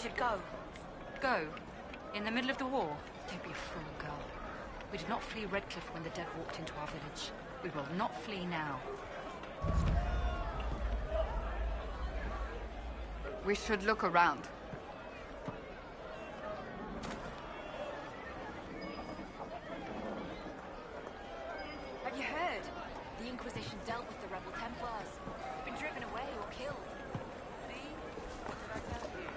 should go. Go? In the middle of the war? Don't be a fool, girl. We did not flee Redcliffe when the dead walked into our village. We will not flee now. We should look around. Have you heard? The Inquisition dealt with the rebel Templars. They've been driven away or killed. See? What did I tell you?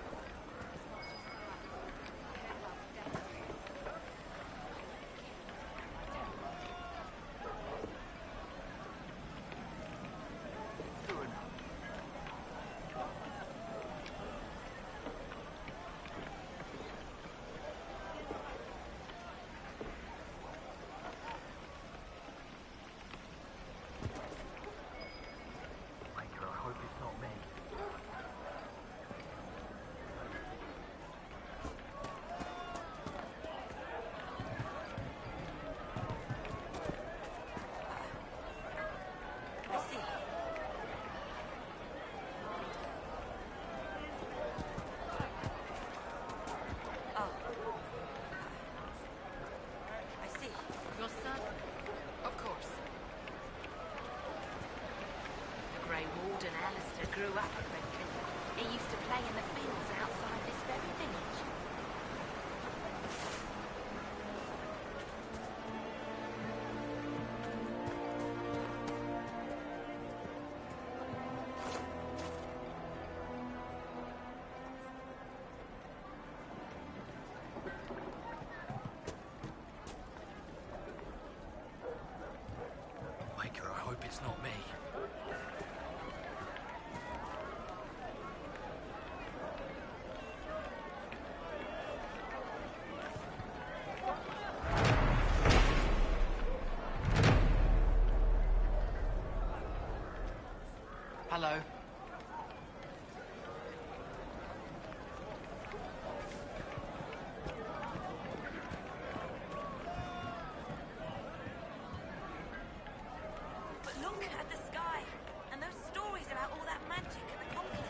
Grew up at Redcliffe. He used to play in the fields outside this very village. Waker, I hope it's not me. Hello. But look at the sky, and those stories about all that magic at the conclave.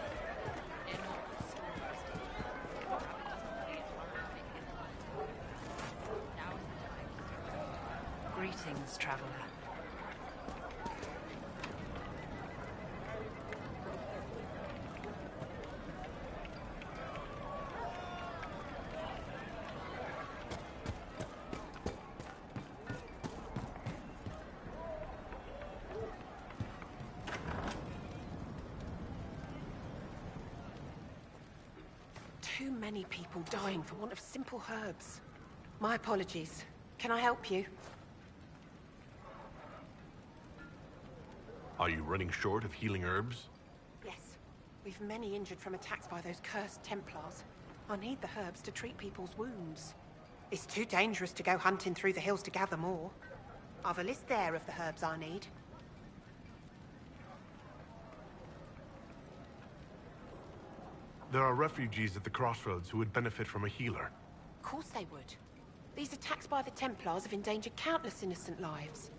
Greetings, traveler. Too many people dying for want of simple herbs. My apologies. Can I help you? Are you running short of healing herbs? Yes. We've many injured from attacks by those cursed Templars. I need the herbs to treat people's wounds. It's too dangerous to go hunting through the hills to gather more. I've a list there of the herbs I need. There are refugees at the crossroads who would benefit from a healer. Of course they would. These attacks by the Templars have endangered countless innocent lives.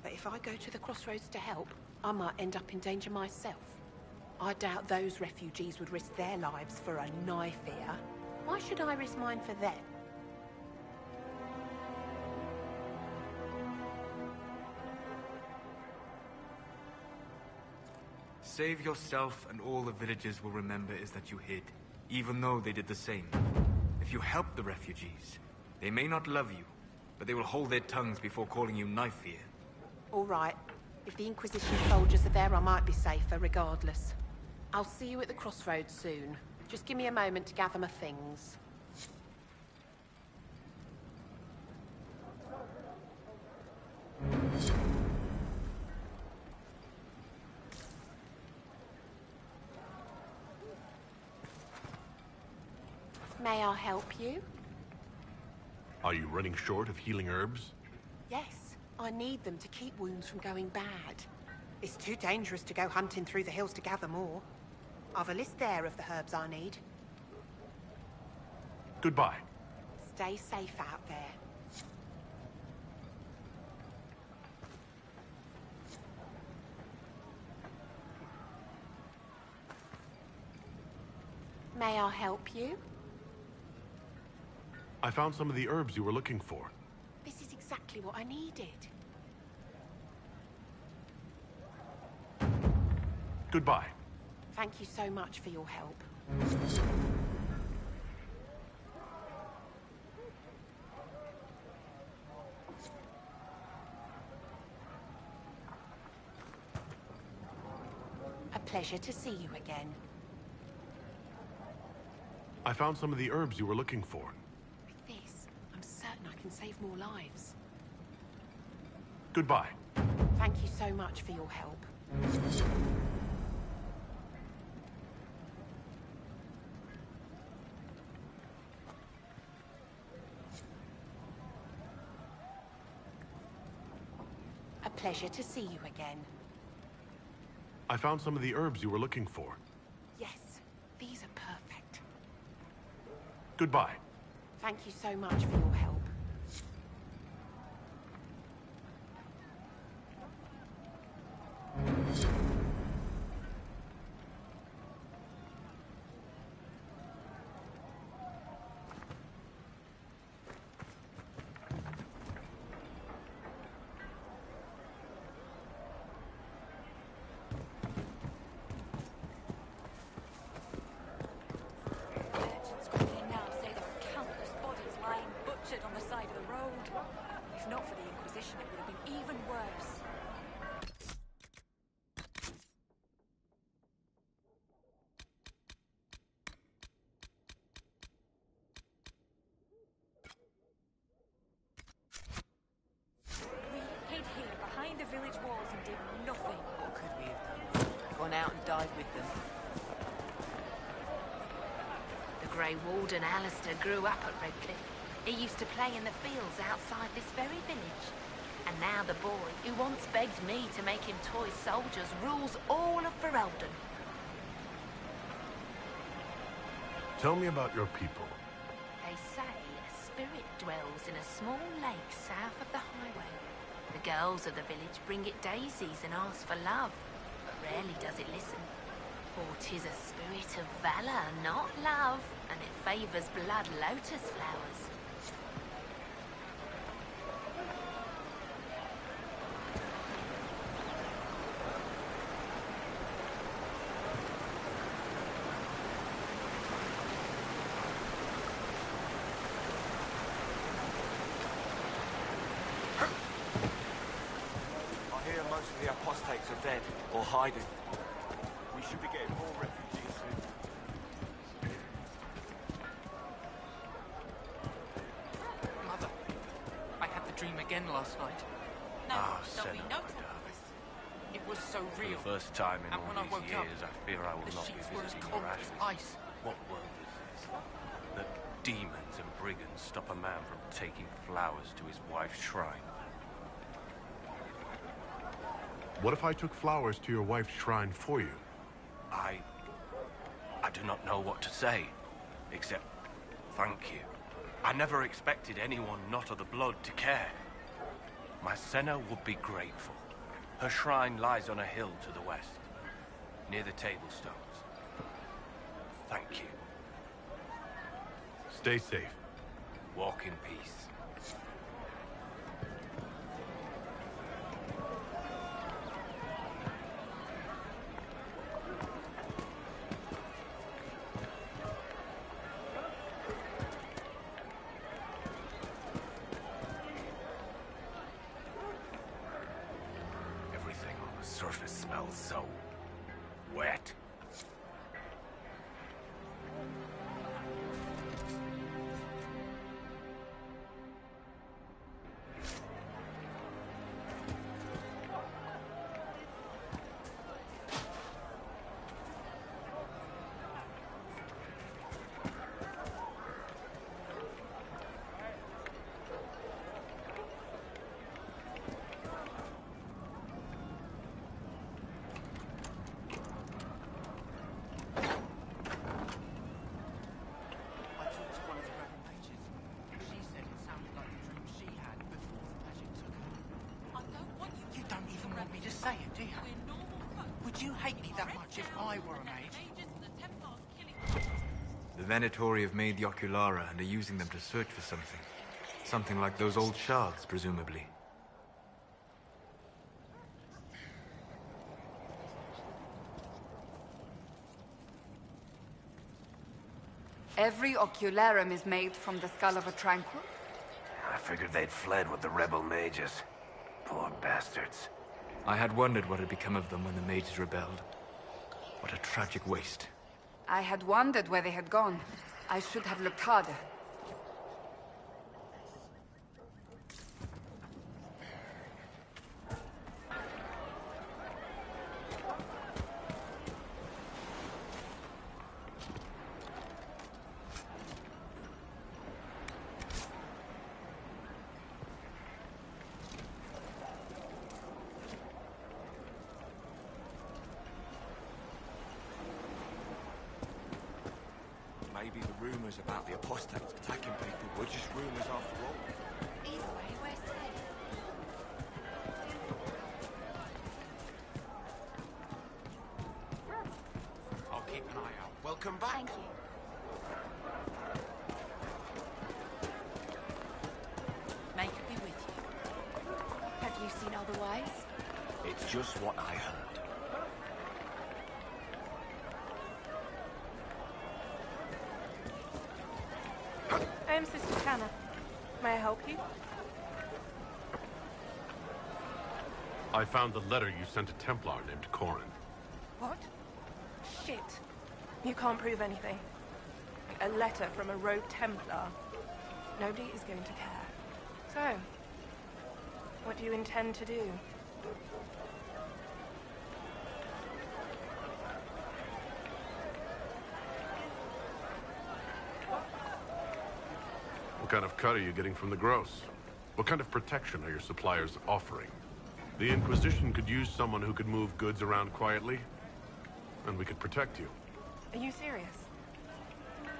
But if I go to the crossroads to help, I might end up in danger myself. I doubt those refugees would risk their lives for a knife here. Why should I risk mine for them? Save yourself, and all the villagers will remember is that you hid, even though they did the same. If you help the refugees, they may not love you, but they will hold their tongues before calling you knife here. All right. If the Inquisition soldiers are there, I might be safer, regardless. I'll see you at the crossroads soon. Just give me a moment to gather my things. May I help you? Are you running short of healing herbs? Yes, I need them to keep wounds from going bad. It's too dangerous to go hunting through the hills to gather more. I've a list there of the herbs I need. Are you running short of healing herbs? Yes, I need them to keep wounds from going bad. It's too dangerous to go hunting through the hills to gather more. I've a list there of the herbs I need. Goodbye. Stay safe out there. May I help you? I found some of the herbs you were looking for. This is exactly what I needed. Goodbye. Thank you so much for your help. A pleasure to see you again. I found some of the herbs you were looking for. With this, I'm certain I can save more lives. Goodbye. Thank you so much for your help. A pleasure to see you again. I found some of the herbs you were looking for. Yes, these are perfect. Goodbye. Thank you so much for your help. Merchants quickly now say there are countless bodies lying butchered on the side of the road. If not for the Inquisition, it would have been even worse. We hid here behind the village walls and did nothing. What could we have done? Gone out and died with them. The Grey Warden Alistair grew up at Redcliffe. He used to play in the fields outside this very village. And now the boy, who once begged me to make him toy soldiers, rules all of Ferelden. Tell me about your people. They say a spirit dwells in a small lake south of the highway. The girls of the village bring it daisies and ask for love, but rarely does it listen. For 'tis a spirit of valor, not love, and it favors blood lotus flowers. I hear most of the apostates are dead or hiding. We should be getting more refugees soon. Mother, I had the dream again last night. No, Senna, there'll be no my talk of darling. this. It was so For real. the first time in And all when I these woke up, years, I fear I will the not be sheets were as visiting cold your as ashes. ice. What world is this? That demons and brigands stop a man from taking flowers to his wife's shrine. What if I took flowers to your wife's shrine for you? I do not know what to say, except thank you. I never expected anyone not of the blood to care. My Senna would be grateful. Her shrine lies on a hill to the west, near the tablstones. Thank you. Stay safe. Walk in peace. Everything on the surface smells so wet. I talked to one of the rebel mages. She said it sounded like the dream she had before the magic took her. I don't want you. You don't even want me to say it, do you? We're normal folk. Would you hate me that much if I were a mage? Mages and the Templars killing. The Venatori have made the Oculara and are using them to search for something. Something like those old shards, presumably. Every ocularum is made from the skull of a tranquil? I figured they'd fled with the rebel mages. Poor bastards. I had wondered what had become of them when the mages rebelled. What a tragic waste. I had wondered where they had gone. I should have looked harder. Maybe the rumors about the apostates attacking people were just rumors after all. Either way, we're safe. I'll keep an eye out. Welcome back. Thank you. May it be with you. Have you seen otherwise? It's just what I heard. I am Sister Tanner. May I help you? I found the letter you sent a Templar named Corin. What? Shit. You can't prove anything. A letter from a rogue Templar. Nobody is going to care. So, what do you intend to do? What kind of cut are you getting from the gross? What kind of protection are your suppliers offering? The Inquisition could use someone who could move goods around quietly, and we could protect you. Are you serious?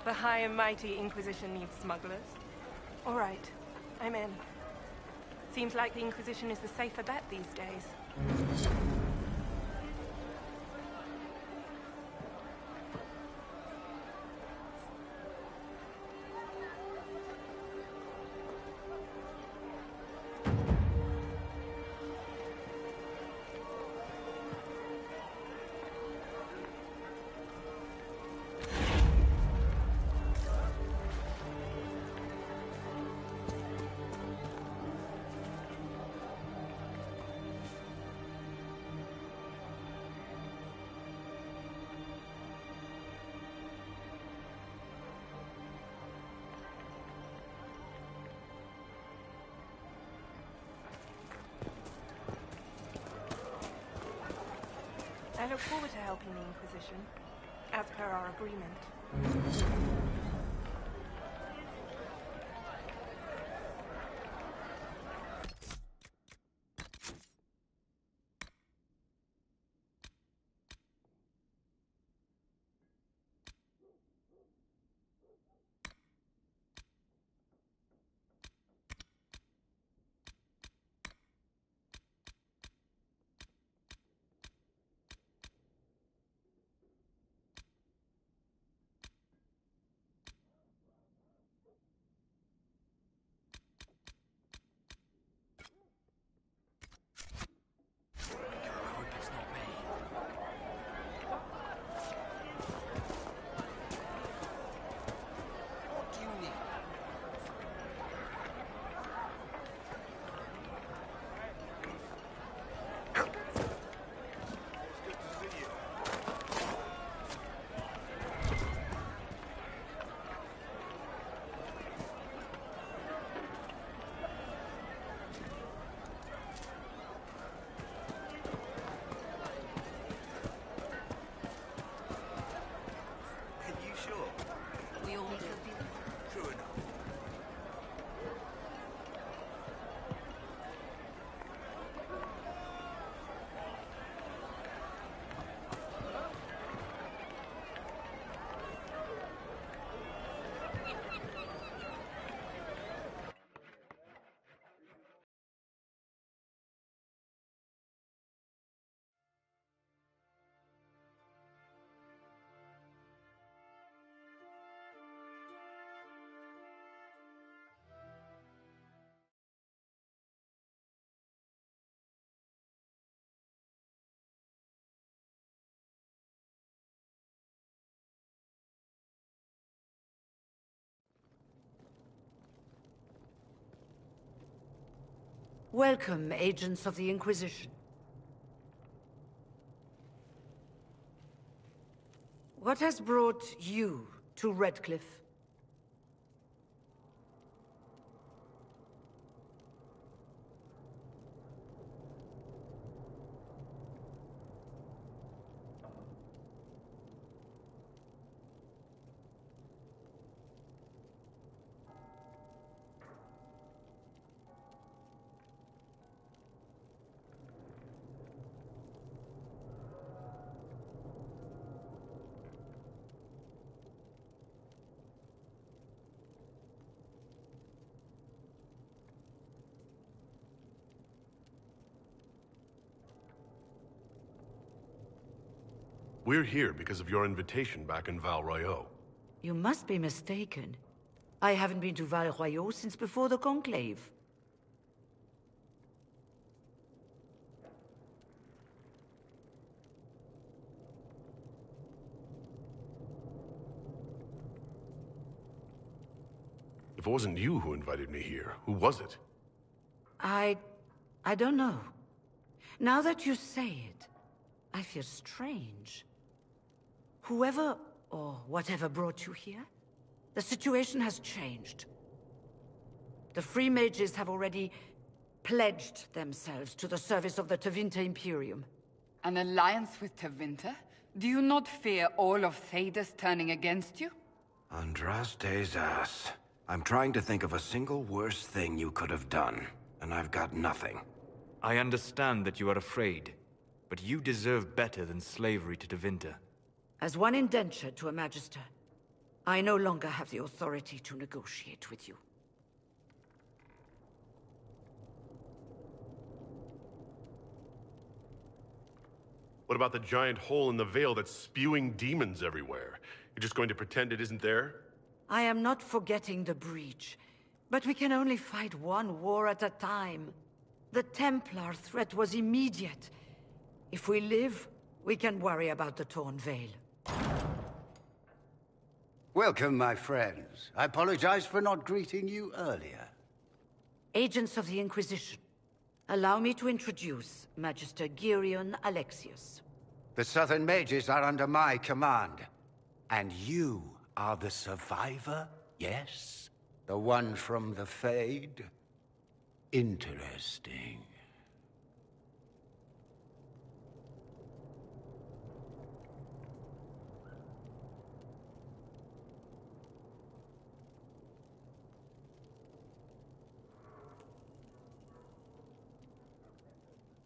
The High and Mighty Inquisition needs smugglers? All right, I'm in. Seems like the Inquisition is the safer bet these days. I look forward to helping the Inquisition, as per our agreement. Welcome, agents of the Inquisition. What has brought you to Redcliffe? We're here because of your invitation back in Val Royeaux. You must be mistaken. I haven't been to Val Royeaux since before the Conclave. If it wasn't you who invited me here, who was it? I don't know. Now that you say it, I feel strange. Whoever or whatever brought you here, the situation has changed. The Free Mages have already pledged themselves to the service of the Tevinter Imperium. An alliance with Tevinter? Do you not fear all of Thedas turning against you? Andraste's ass. I'm trying to think of a single worse thing you could have done, and I've got nothing. I understand that you are afraid, but you deserve better than slavery to Tevinter. As one indentured to a Magister, I no longer have the authority to negotiate with you. What about the giant hole in the veil that's spewing demons everywhere? You're just going to pretend it isn't there? I am not forgetting the breach, but we can only fight one war at a time. The Templar threat was immediate. If we live, we can worry about the torn veil. Welcome, my friends. I apologize for not greeting you earlier. Agents of the Inquisition, allow me to introduce Magister Girion Alexius. The Southern Mages are under my command. And you are the survivor, yes? The one from the Fade? Interesting.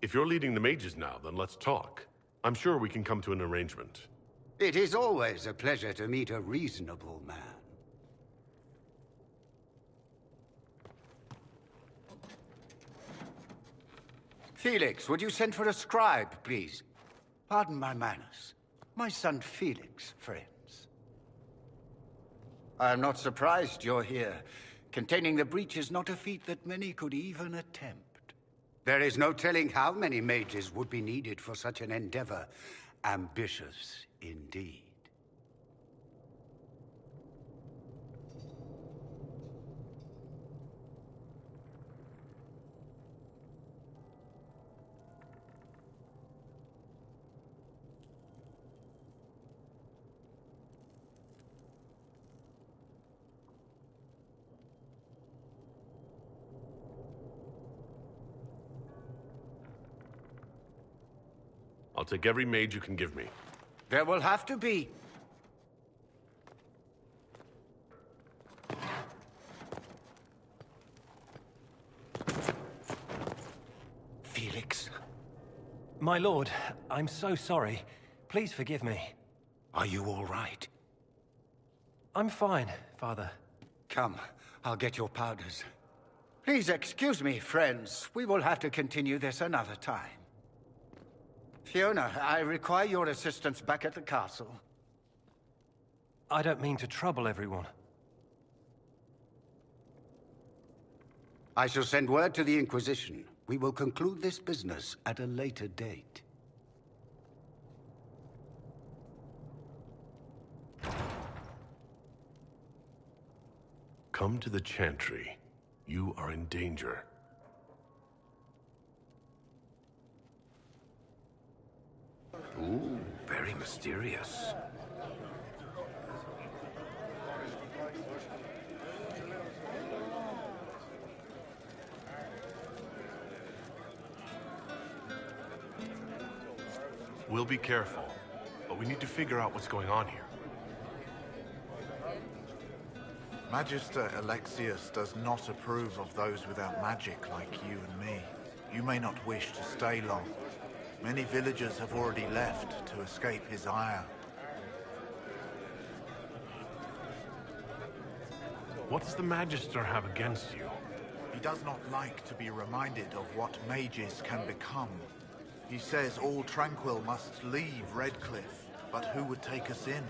If you're leading the mages now, then let's talk. I'm sure we can come to an arrangement. It is always a pleasure to meet a reasonable man. Felix, would you send for a scribe, please? Pardon my manners. My son Felix, friends. I am not surprised you're here. Containing the breach is not a feat that many could even attempt. There is no telling how many mages would be needed for such an endeavor. Ambitious indeed. I'll take every mage you can give me. There will have to be. Felix. My lord, I'm so sorry. Please forgive me. Are you all right? I'm fine, Father. Come, I'll get your powders. Please excuse me, friends. We will have to continue this another time. Fiona, I require your assistance back at the castle. I don't mean to trouble everyone. I shall send word to the Inquisition. We will conclude this business at a later date. Come to the Chantry. You are in danger. Ooh, very mysterious. We'll be careful, but we need to figure out what's going on here. Magister Alexius does not approve of those without magic like you and me. You may not wish to stay long. Many villagers have already left to escape his ire. What does the Magister have against you? He does not like to be reminded of what mages can become. He says all Tranquil must leave Redcliffe, but who would take us in?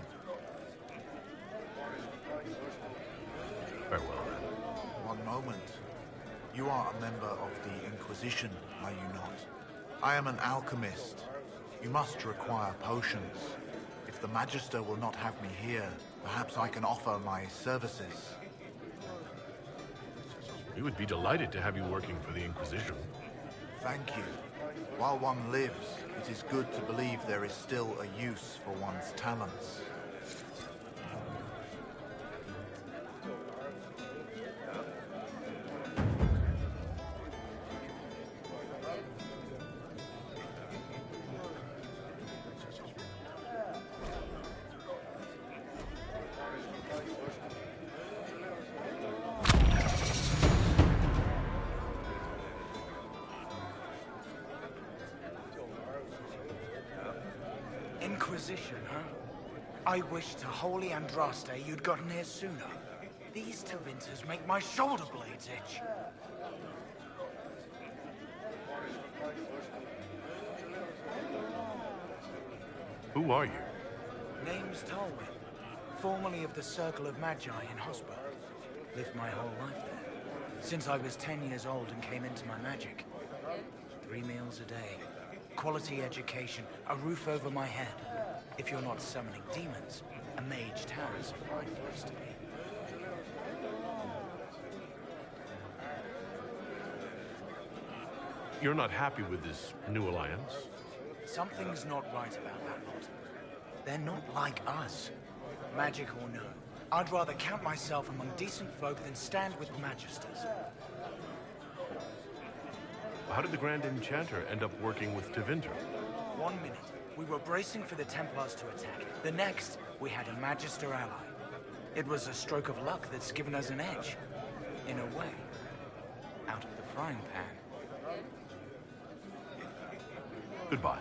Farewell, then. One moment. You are a member of the Inquisition, are you not? I am an alchemist. You must require potions. If the Magister will not have me here, perhaps I can offer my services. We would be delighted to have you working for the Inquisition. Thank you. While one lives, it is good to believe there is still a use for one's talents. Inquisition, huh? I wish to Holy Andraste you'd gotten here sooner. These Tevinters make my shoulder blades itch. Who are you? Name's Talwyn, formerly of the Circle of Magi in Hosper. Lived my whole life there, since I was 10 years old and came into my magic. 3 meals a day, quality education, a roof over my head. If you're not summoning demons, a mage tower's a fine place to be. You're not happy with this new alliance? Something's not right about that lot. They're not like us. Magic or no, I'd rather count myself among decent folk than stand with magisters. How did the Grand Enchanter end up working with Tevinter? 1 minute, we were bracing for the Templars to attack. The next, we had a Magister ally. It was a stroke of luck that's given us an edge. In a way. Out of the frying pan. Goodbye.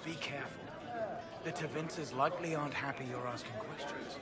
Be careful. The Tevinters likely aren't happy you're asking questions.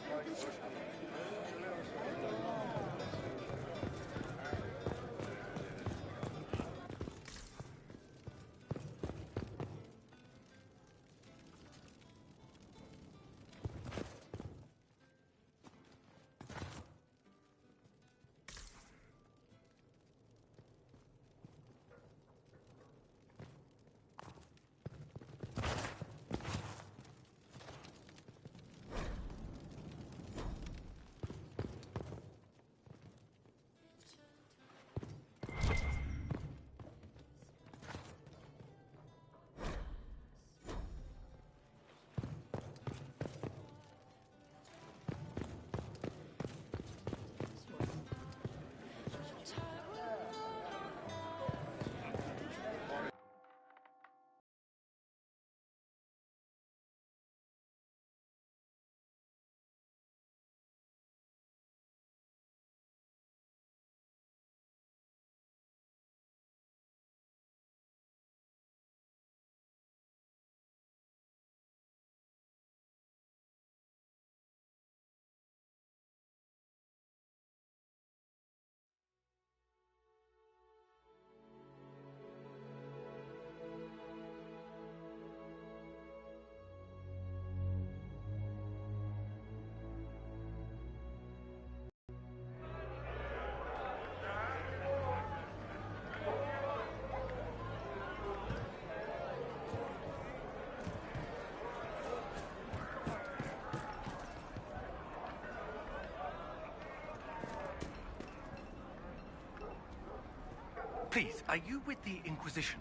Please, are you with the Inquisition?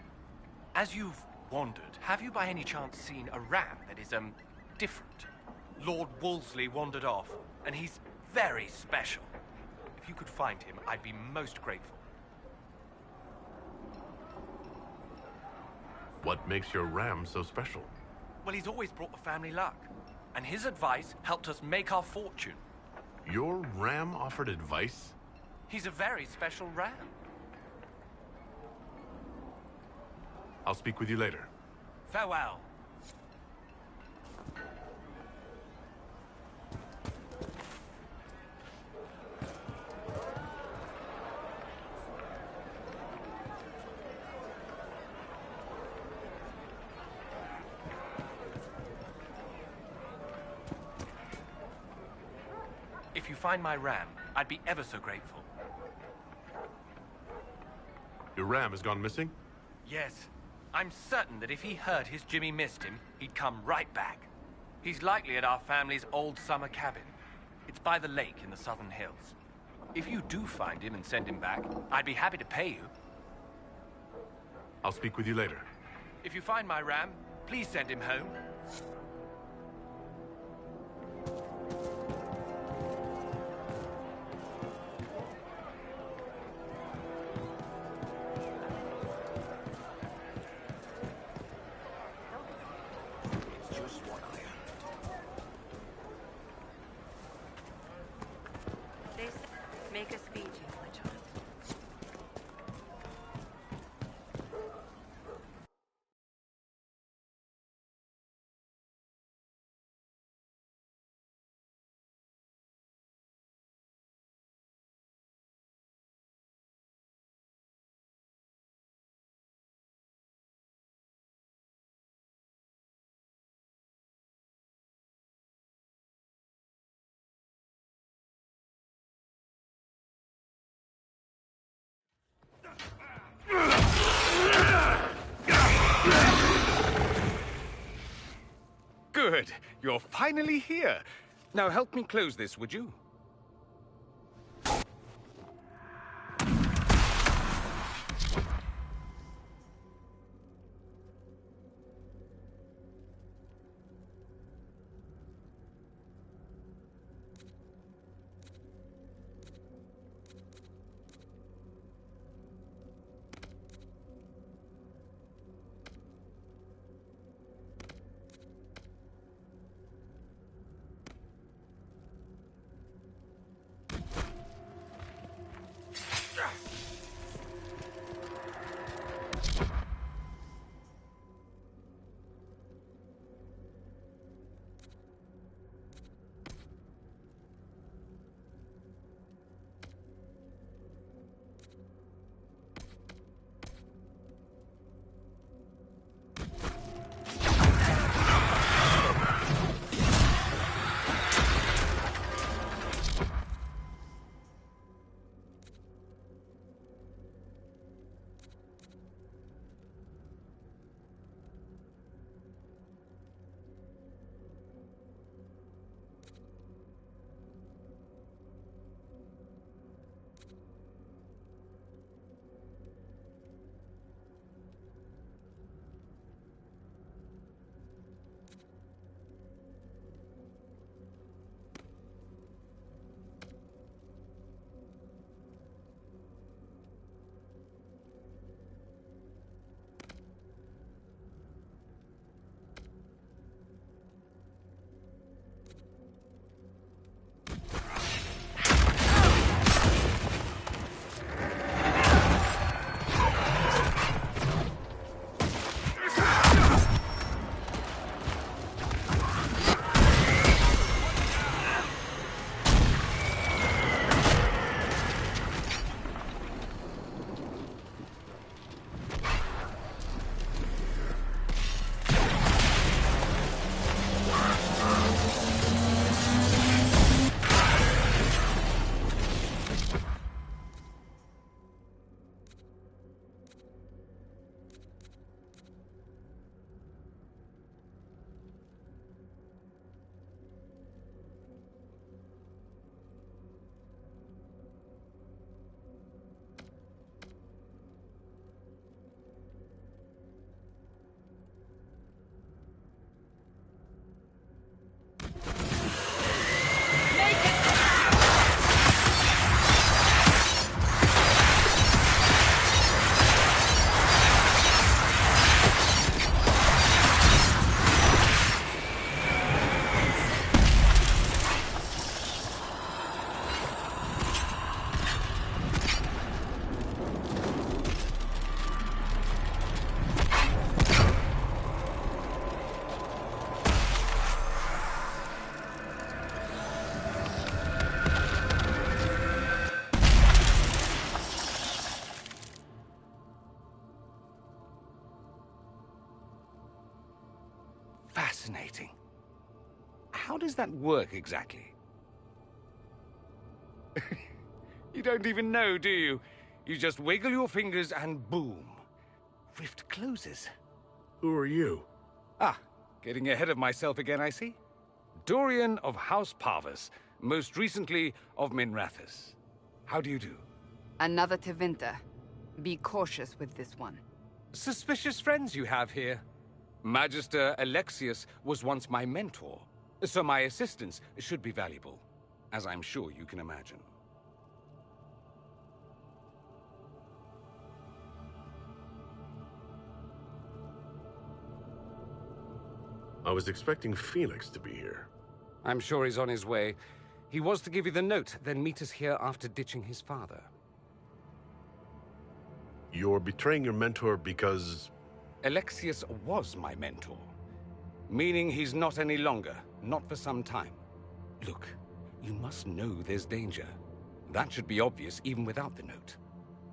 As you've wandered, have you by any chance seen a ram that is, different? Lord Wolseley wandered off, and he's very special. If you could find him, I'd be most grateful. What makes your ram so special? Well, he's always brought the family luck, and his advice helped us make our fortune. Your ram offered advice? He's a very special ram. I'll speak with you later. Farewell. If you find my ram, I'd be ever so grateful. Your ram has gone missing? Yes. I'm certain that if he heard his Jimmy missed him, he'd come right back. He's likely at our family's old summer cabin. It's by the lake in the southern hills. If you do find him and send him back, I'd be happy to pay you. I'll speak with you later. If you find my ram, please send him home. Make a speech, my child. Good. You're finally here. Now help me close this, would you? Fascinating. How does that work exactly? You don't even know, do you? You just wiggle your fingers and boom. Rift closes. Who are you? Ah, getting ahead of myself again, I see. Dorian of House Parvus, most recently of Minrathous. How do you do? Another Tevinter. Be cautious with this one. Suspicious friends you have here. Magister Alexius was once my mentor, so my assistance should be valuable, as I'm sure you can imagine. I was expecting Felix to be here. I'm sure he's on his way. He was to give you the note, then meet us here after ditching his father. You're betraying your mentor because... Alexius was my mentor. Meaning he's not any longer. Not for some time. Look, you must know there's danger. That should be obvious even without the note.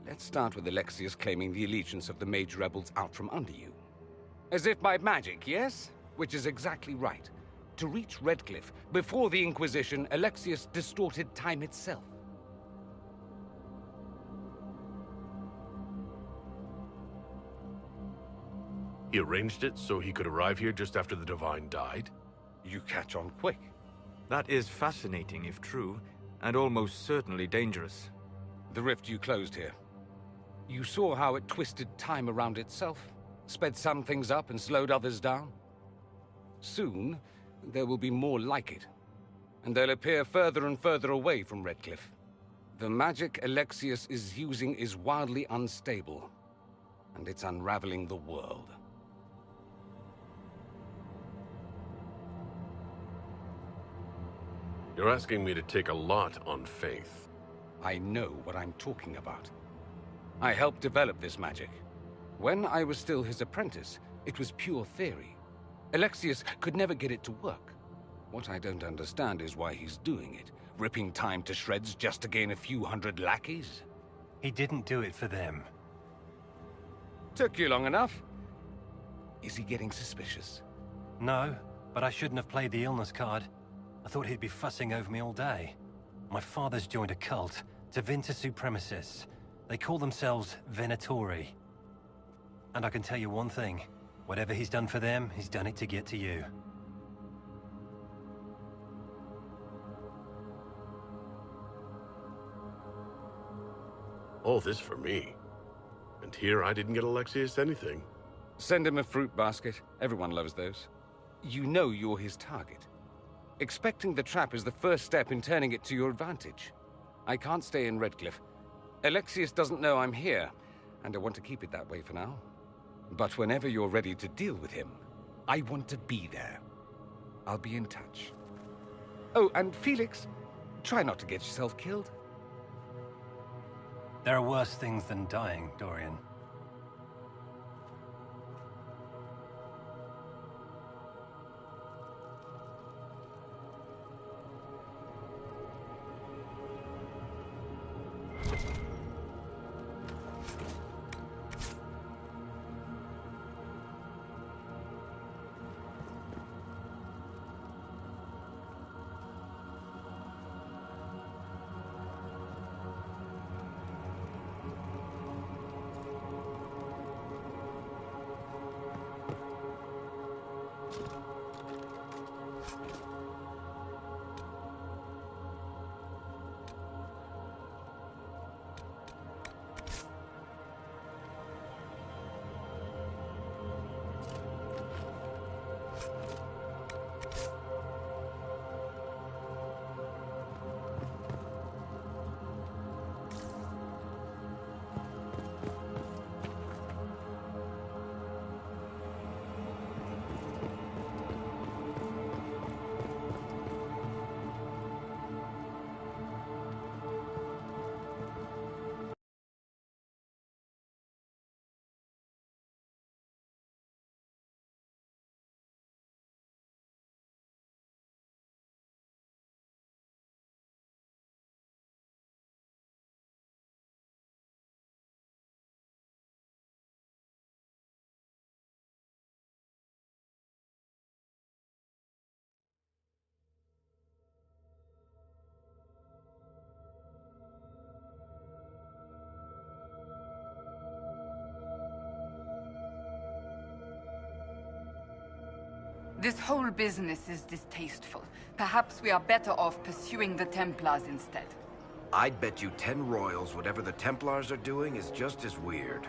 Let's start with Alexius claiming the allegiance of the mage rebels out from under you. As if by magic, yes? Which is exactly right. To reach Redcliffe, before the Inquisition, Alexius distorted time itself. He arranged it so he could arrive here just after the Divine died? You catch on quick. That is fascinating if true, and almost certainly dangerous. The rift you closed here. You saw how it twisted time around itself, sped some things up and slowed others down. Soon, there will be more like it, and they'll appear further and further away from Redcliffe. The magic Alexius is using is wildly unstable, and it's unraveling the world. You're asking me to take a lot on faith. I know what I'm talking about. I helped develop this magic. When I was still his apprentice, it was pure theory. Alexius could never get it to work. What I don't understand is why he's doing it, ripping time to shreds just to gain a few hundred lackeys. He didn't do it for them. Took you long enough. Is he getting suspicious? No, but I shouldn't have played the illness card. I thought he'd be fussing over me all day. My father's joined a cult, Tevinter Supremacists. They call themselves Venatori. And I can tell you one thing. Whatever he's done for them, he's done it to get to you. All this for me. And here I didn't get Alexius anything. Send him a fruit basket. Everyone loves those. You know you're his target. Expecting the trap is the first step in turning it to your advantage. I can't stay in Redcliffe. Alexius doesn't know I'm here, and I want to keep it that way for now. But whenever you're ready to deal with him, I want to be there. I'll be in touch. Oh, and Felix, try not to get yourself killed. There are worse things than dying, Dorian. This whole business is distasteful. Perhaps we are better off pursuing the Templars instead. I'd bet you 10 royals whatever the Templars are doing is just as weird.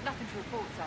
Nothing to report, sir.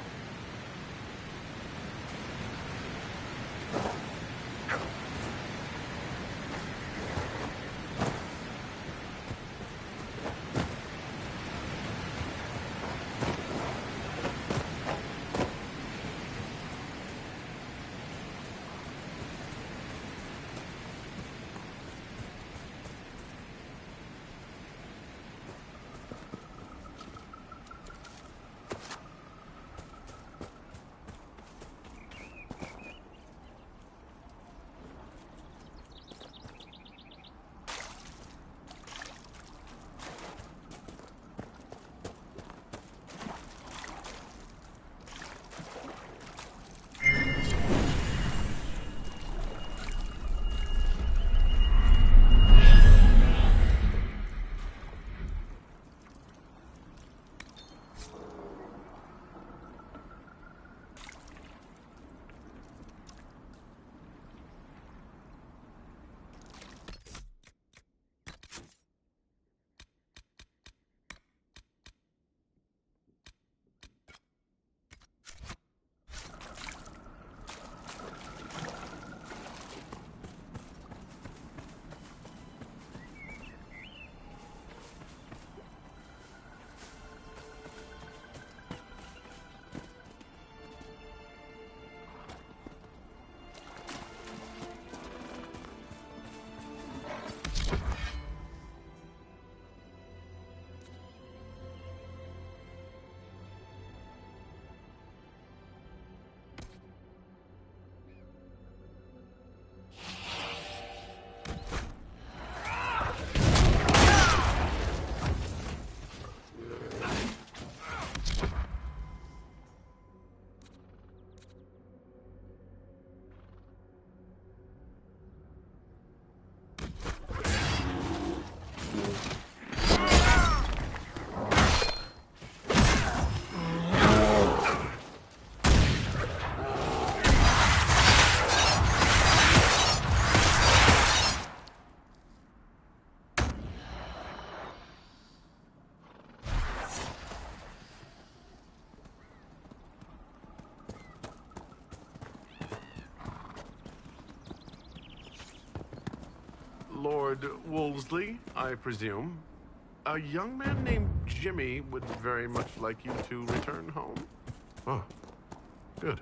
Lord Wolseley, I presume. A young man named Jimmy would very much like you to return home. Oh, good.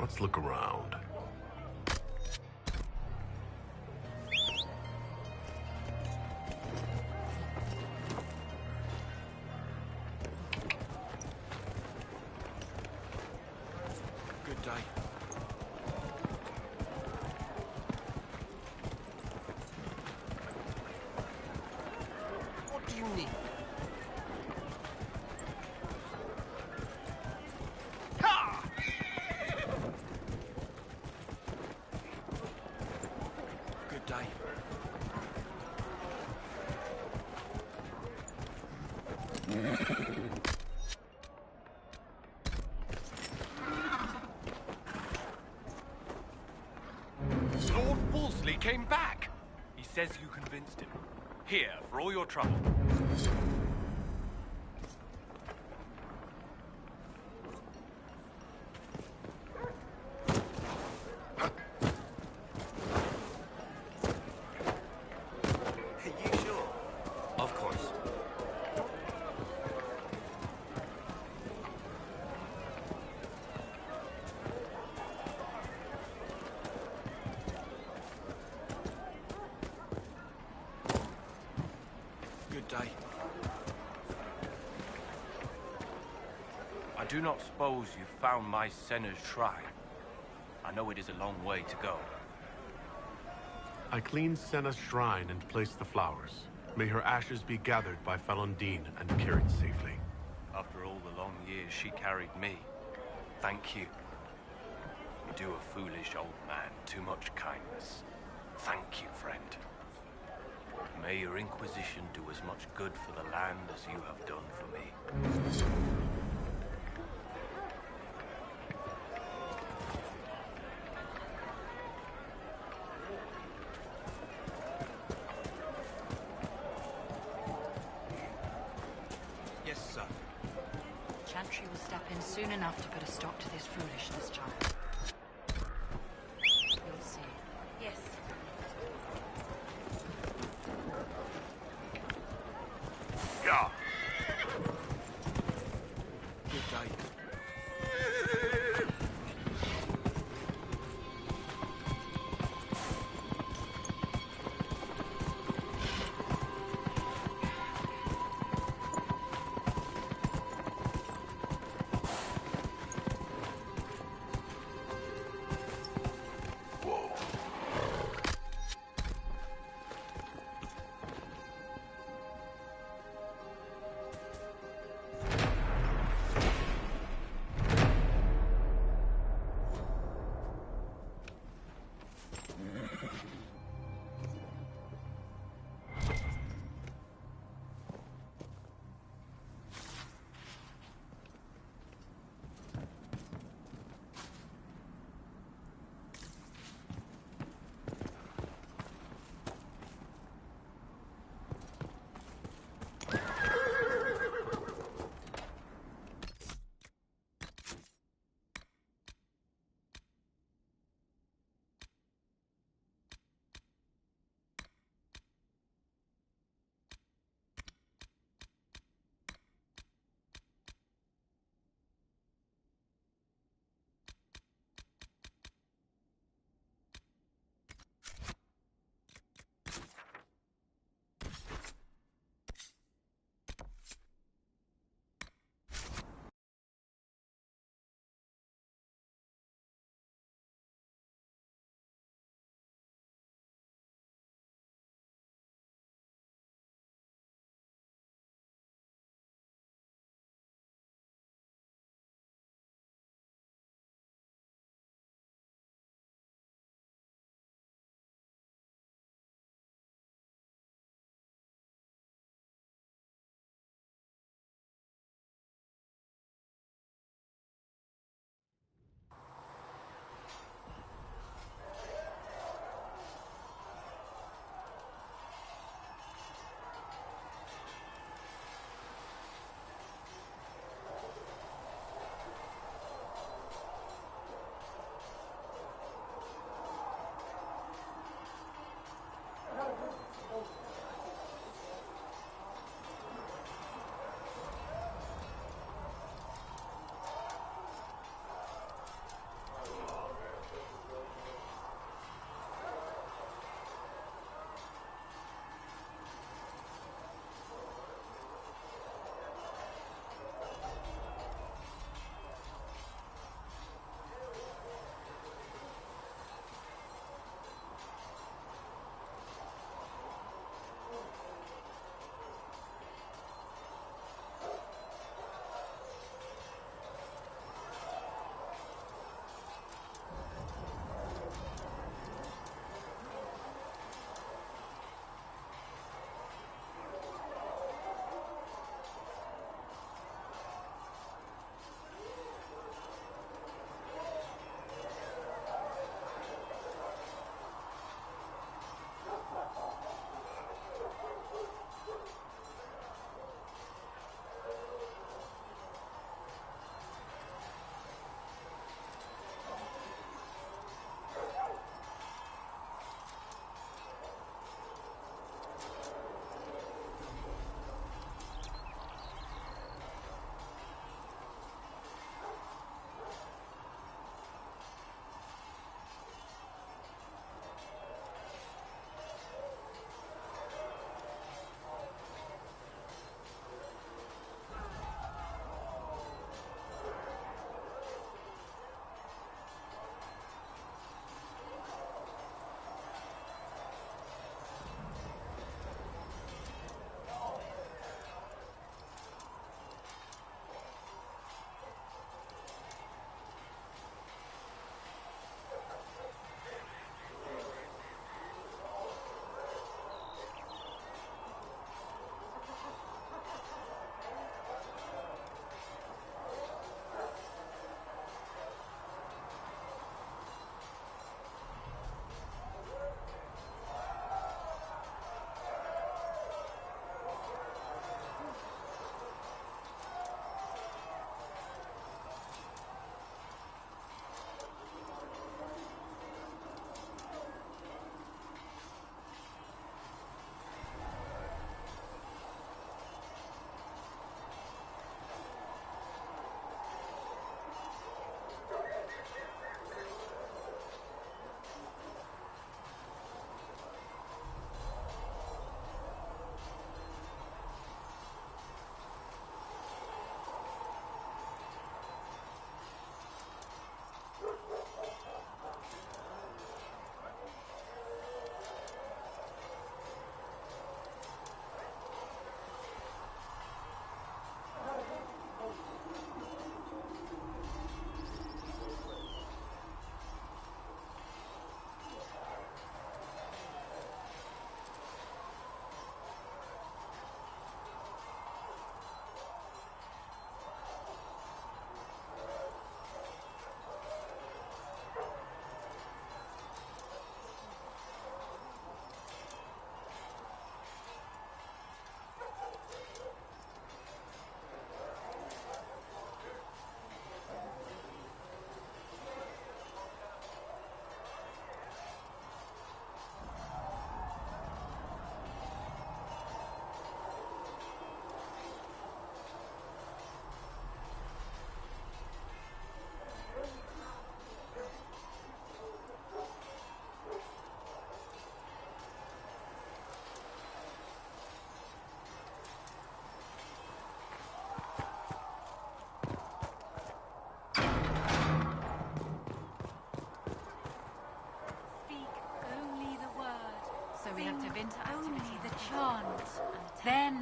Let's look around. Good day. What do you need? Ha! Good day. Lord Wolseley came back! He says you convinced him. Here, for all your trouble. Are you sure? Of course. Good day. I do not suppose you found my Senna's shrine. I know it is a long way to go. I cleaned Senna's shrine and placed the flowers. May her ashes be gathered by Falundine and carried safely. After all the long years she carried me, thank you. You do a foolish old man too much kindness. Thank you, friend. May your Inquisition do as much good for the land as you have done for me. Yes, sir. Chantry will step in soon enough to put a stop to this foolishness, child. You'll see. Yes. Yeah. Good day.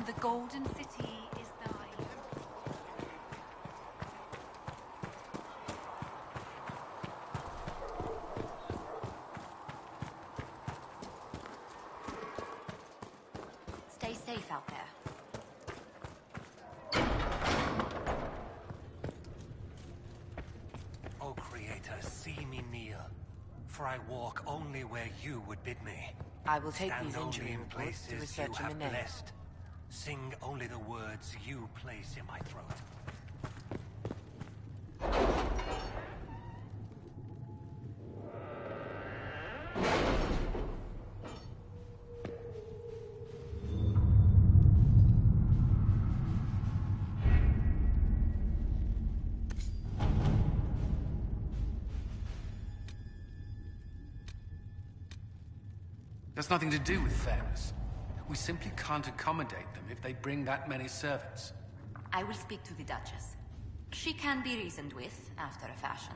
and the Golden City is thine. Stay safe out there. O Creator, see me kneel, for I walk only where you would bid me. I will take Stand these only injury in reports to places research you in have the name. blessed. Sing only the words you place in my throat. That's nothing to do with fairness. We simply can't accommodate them if they bring that many servants. I will speak to the Duchess. She can be reasoned with, after a fashion.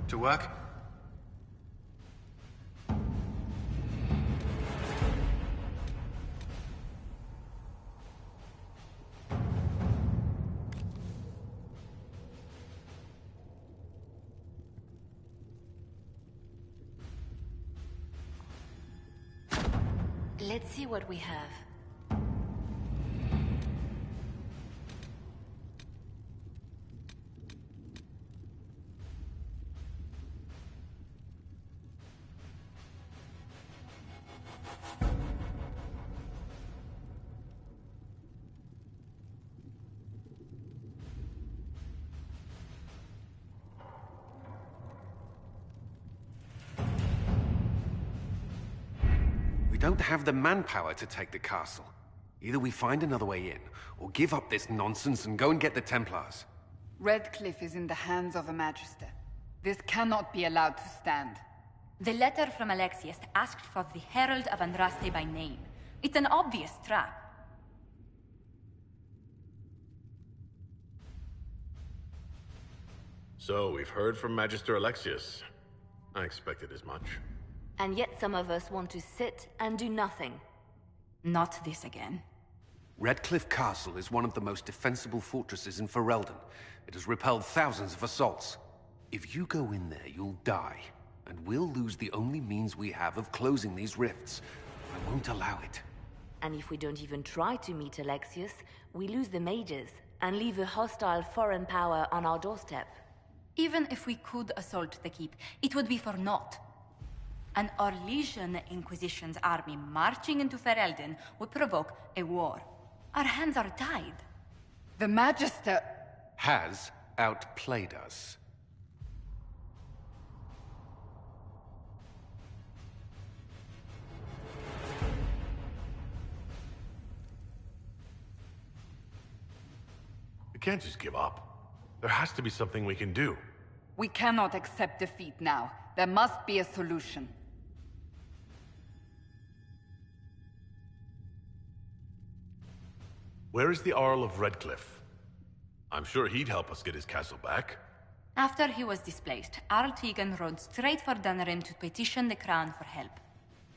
To work? Let's see what we have. don't have the manpower to take the castle. Either we find another way in, or give up this nonsense and go and get the Templars. Redcliffe is in the hands of a Magister. This cannot be allowed to stand. The letter from Alexius asked for the Herald of Andraste by name. It's an obvious trap. So, we've heard from Magister Alexius. I expected as much. And yet some of us want to sit and do nothing. Not this again. Redcliffe Castle is one of the most defensible fortresses in Ferelden. It has repelled thousands of assaults. If you go in there, you'll die. And we'll lose the only means we have of closing these rifts. I won't allow it. And if we don't even try to meet Alexius, we lose the mages and leave a hostile foreign power on our doorstep. Even if we could assault the keep, it would be for naught. An Orlesian Inquisition's army marching into Ferelden would provoke a war. Our hands are tied. The Magister has outplayed us. We can't just give up. There has to be something we can do. We cannot accept defeat now. There must be a solution. Where is the Arl of Redcliffe? I'm sure he'd help us get his castle back. After he was displaced, Arl Tegan rode straight for Dunrim to petition the Crown for help.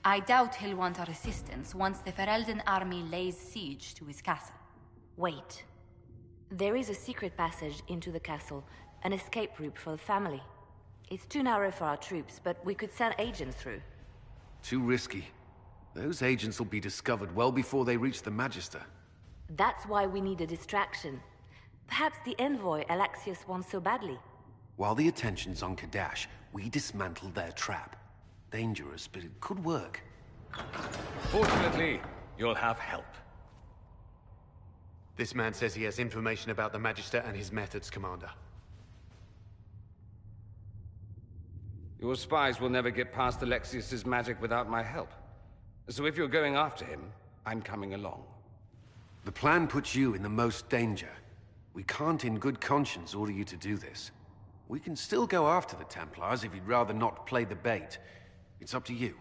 I doubt he'll want our assistance once the Ferelden army lays siege to his castle. Wait. There is a secret passage into the castle, an escape route for the family. It's too narrow for our troops, but we could send agents through. Too risky. Those agents will be discovered well before they reach the Magister. That's why we need a distraction. Perhaps the envoy Alexius wants so badly. While the attention's on Kadash, we dismantle their trap. Dangerous, but it could work. Fortunately, you'll have help. This man says he has information about the Magister and his methods, Commander. Your spies will never get past Alexius's magic without my help. So if you're going after him, I'm coming along. The plan puts you in the most danger. We can't in good conscience order you to do this. We can still go after the Templars if you'd rather not play the bait. It's up to you.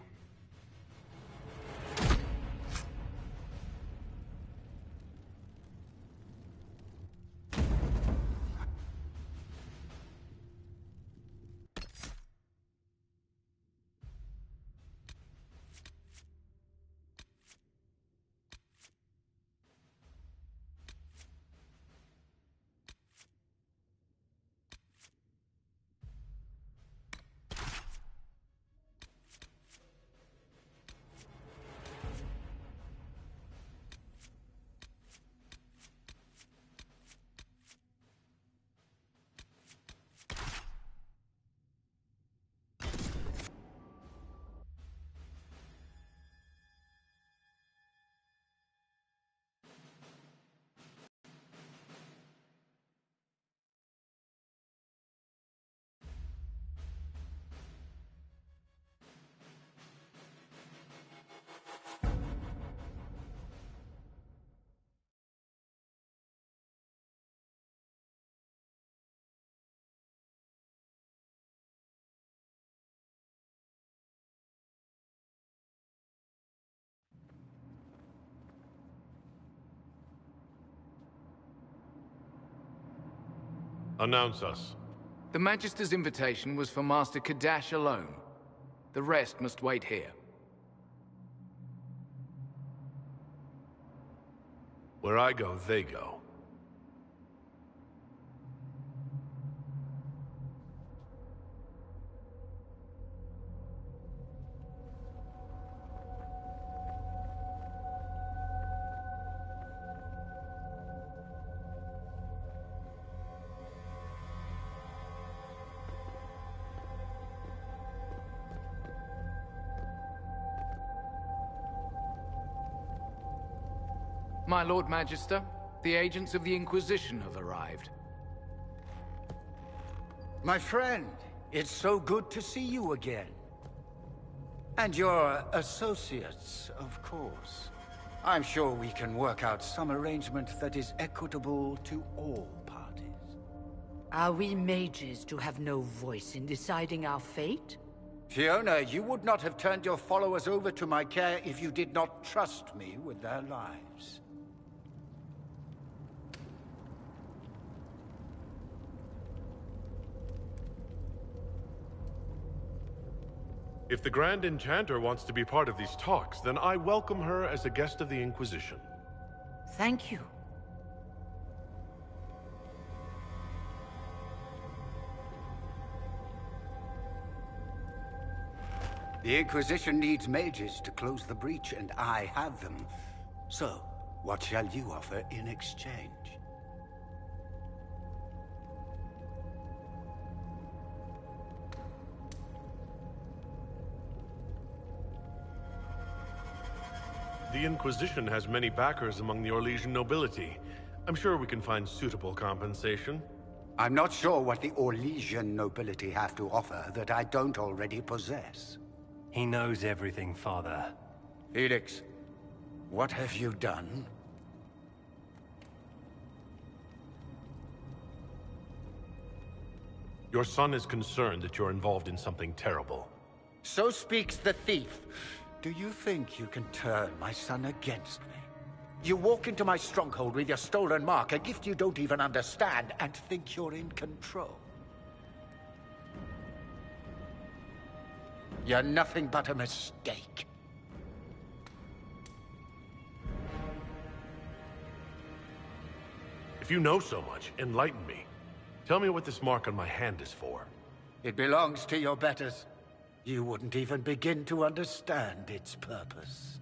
Announce us. The Magister's invitation was for Master Kadash alone. The rest must wait here. Where I go, they go. My Lord Magister, the agents of the Inquisition have arrived. My friend, it's so good to see you again. And your associates, of course. I'm sure we can work out some arrangement that is equitable to all parties. Are we mages to have no voice in deciding our fate? Fiona, you would not have turned your followers over to my care if you did not trust me with their lives. If the Grand Enchanter wants to be part of these talks, then I welcome her as a guest of the Inquisition. Thank you. The Inquisition needs mages to close the breach, and I have them. So, what shall you offer in exchange? The Inquisition has many backers among the Orlesian nobility. I'm sure we can find suitable compensation. I'm not sure what the Orlesian nobility have to offer that I don't already possess. He knows everything, Father. Felix, what have you done? Your son is concerned that you're involved in something terrible. So speaks the thief. Do you think you can turn my son against me? You walk into my stronghold with your stolen mark, a gift you don't even understand, and think you're in control. You're nothing but a mistake. If you know so much, enlighten me. Tell me what this mark on my hand is for. It belongs to your betters. You wouldn't even begin to understand its purpose.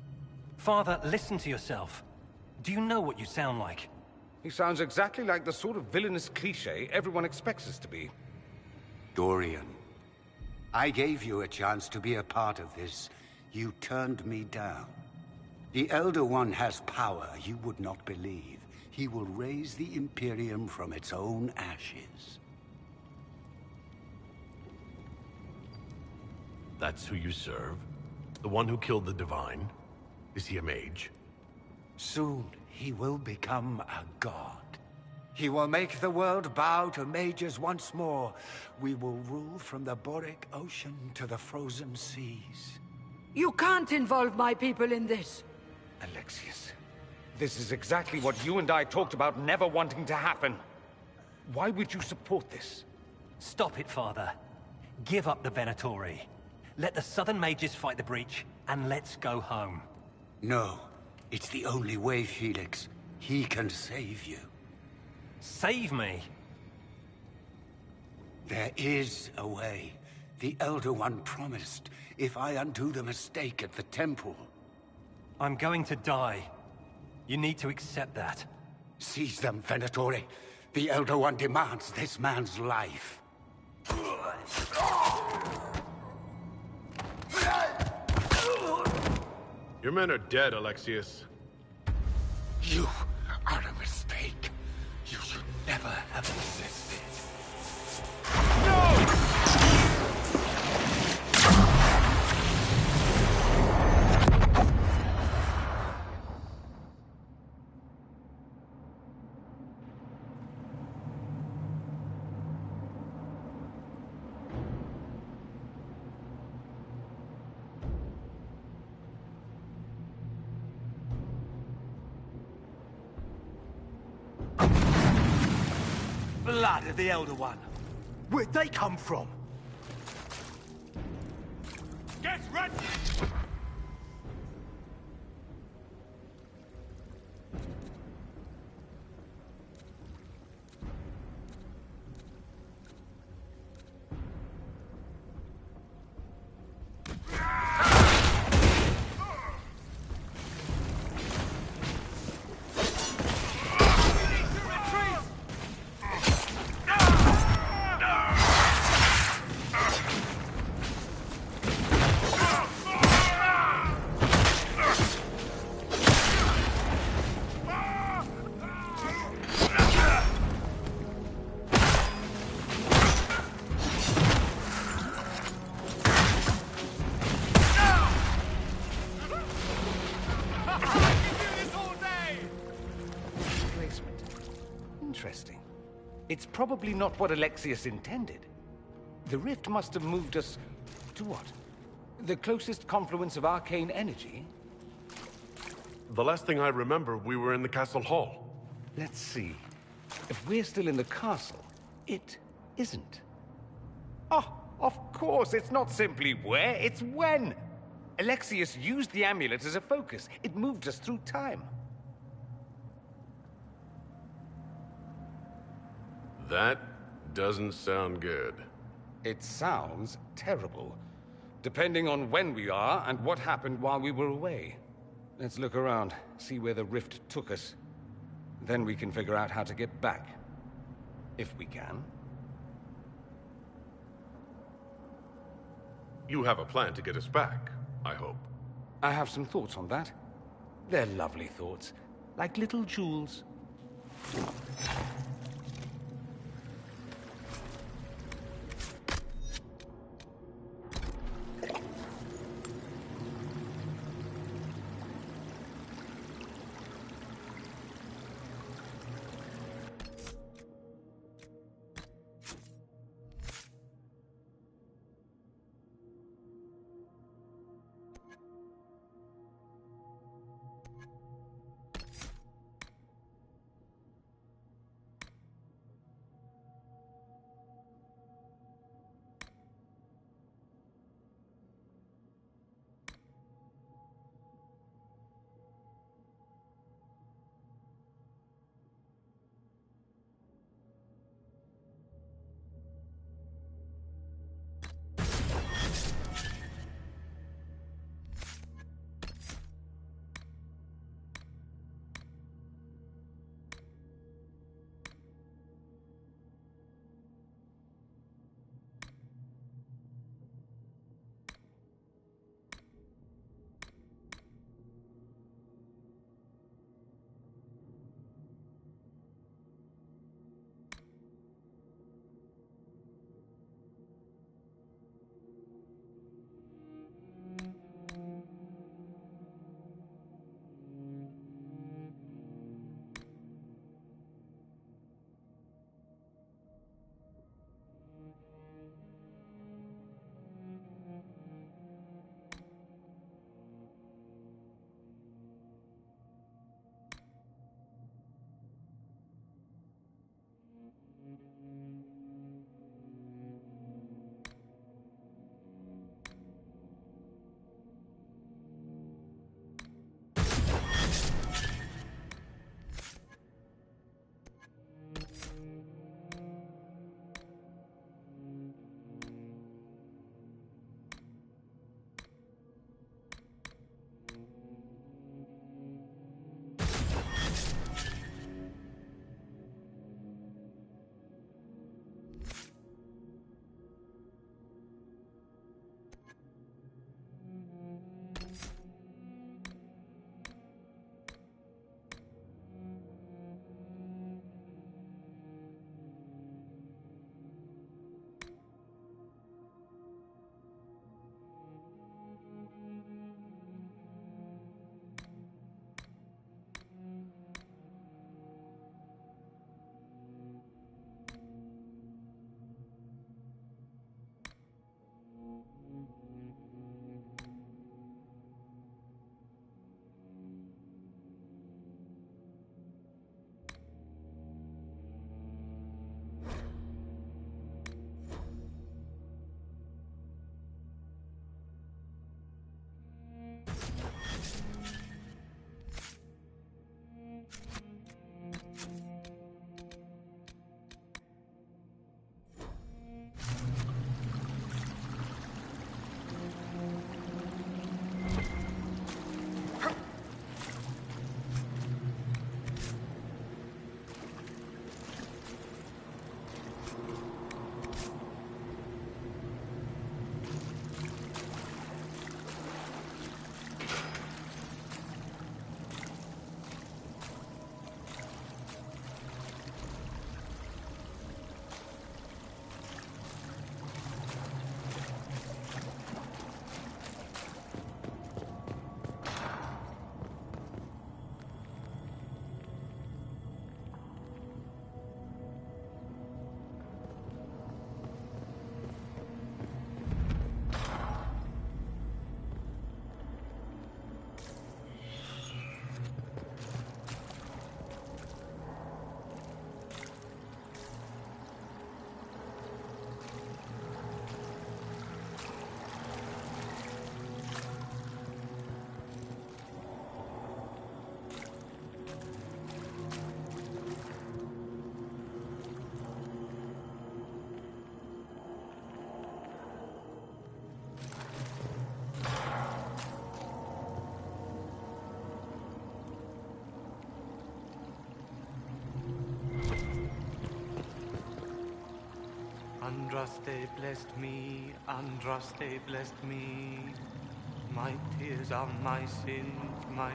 Father, listen to yourself. Do you know what you sound like? He sounds exactly like the sort of villainous cliché everyone expects us to be. Dorian, I gave you a chance to be a part of this. You turned me down. The Elder One has power you would not believe. He will raise the Imperium from its own ashes. That's who you serve? The one who killed the Divine? Is he a mage? Soon, he will become a god. He will make the world bow to mages once more. We will rule from the Boric Ocean to the frozen seas. You can't involve my people in this. Alexius, this is exactly what you and I talked about never wanting to happen. Why would you support this? Stop it, Father. Give up the Venatori. Let the Southern Mages fight the breach, and let's go home. No. It's the only way, Felix. He can save you. Save me? There is a way. The Elder One promised, if I undo the mistake at the temple. I'm going to die. You need to accept that. Seize them, Venatori. The Elder One demands this man's life. Your men are dead, Alexius. You are a mistake. You should never have existed. No! Blood of the Elder One. Where'd they come from? Get ready! It's probably not what Alexius intended. The rift must have moved us to what? The closest confluence of arcane energy? The last thing I remember, we were in the castle hall. Let's see. If we're still in the castle, it isn't. Oh, of course, it's not simply where, it's when! Alexius used the amulet as a focus. It moved us through time. That doesn't sound good. It sounds terrible. Depending on when we are and what happened while we were away. Let's look around, see where the rift took us. Then we can figure out how to get back. If we can. You have a plan to get us back, I hope. I have some thoughts on that. They're lovely thoughts, like little jewels. Andraste blessed me, Andraste blessed me. My tears are my sins, my